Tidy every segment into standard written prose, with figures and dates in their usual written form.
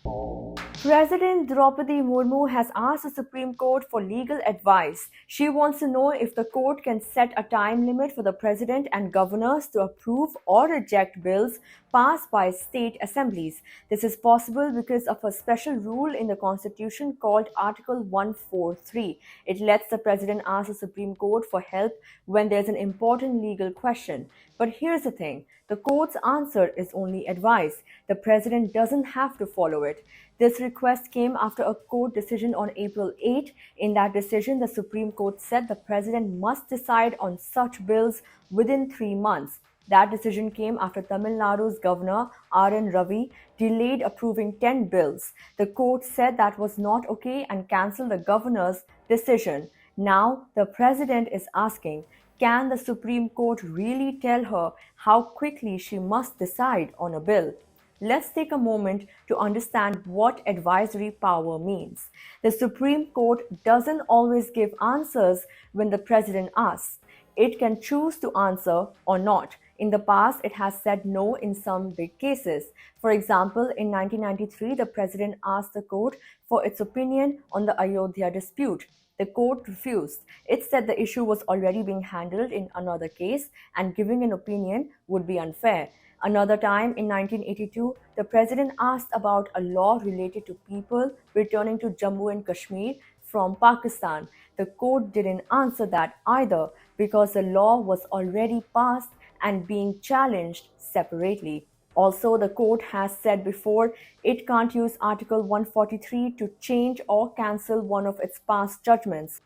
President Droupadi Murmu has asked the Supreme Court for legal advice. She wants to know if the court can set a time limit for the president and governors to approve or reject bills passed by state assemblies. This is possible because of a special rule in the constitution called Article 143. It lets the president ask the Supreme Court for help when there's an important legal question. But here's the thing, the court's answer is only advice. The president doesn't have to follow it. This request came after a court decision on April 8. In that decision, the Supreme Court said the president must decide on such bills within 3 months. That decision came after Tamil Nadu's governor R.N. Ravi delayed approving 10 bills. The court said that was not okay and cancelled the governor's decision. Now, the president is asking, can the Supreme Court really tell her how quickly she must decide on a bill? Let's take a moment to understand what advisory power means. The Supreme Court doesn't always give answers when the president asks. It can choose to answer or not. In the past, it has said no in some big cases. For example, in 1993, the president asked the court for its opinion on the Ayodhya dispute. The court refused. It said the issue was already being handled in another case and giving an opinion would be unfair. Another time in 1982, the president asked about a law related to people returning to Jammu and Kashmir from Pakistan. The court didn't answer that either because the law was already passed and being challenged separately. Also, the court has said before it can't use Article 143 to change or cancel one of its past judgments.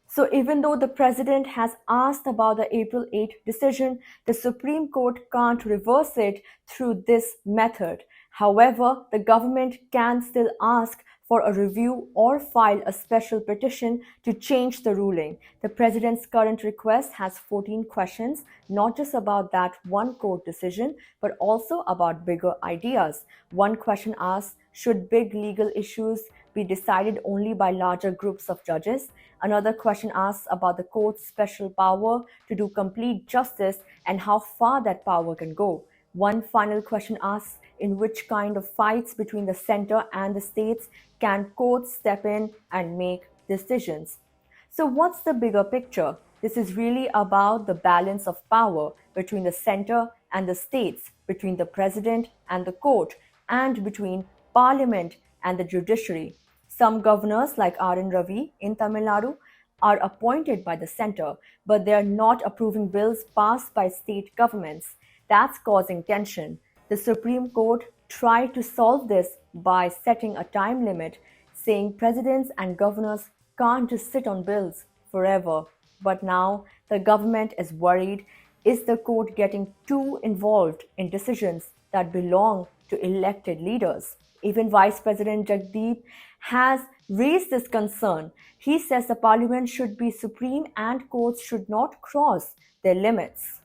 So, even though the president has asked about the April 8 decision, the Supreme Court can't reverse it through this method. However, the government can still ask for a review or file a special petition to change the ruling. The president's current request has 14 questions, not just about that one court decision, but also about bigger ideas. One question asks, should big legal issues be decided only by larger groups of judges? Another question asks about the court's special power to do complete justice and how far that power can go. One final question asks, in which kind of fights between the center and the states can courts step in and make decisions? So, what's the bigger picture? This is really about the balance of power between the center and the states, between the president and the court, and between parliament and the judiciary. Some governors, like R.N. Ravi in Tamil Nadu, are appointed by the center, but they are not approving bills passed by state governments. That's causing tension. The Supreme Court tried to solve this by setting a time limit, saying presidents and governors can't just sit on bills forever. But now the government is worried, is the court getting too involved in decisions that belong to elected leaders? Even Vice President Jagdeep has raised this concern. He says the parliament should be supreme and courts should not cross their limits.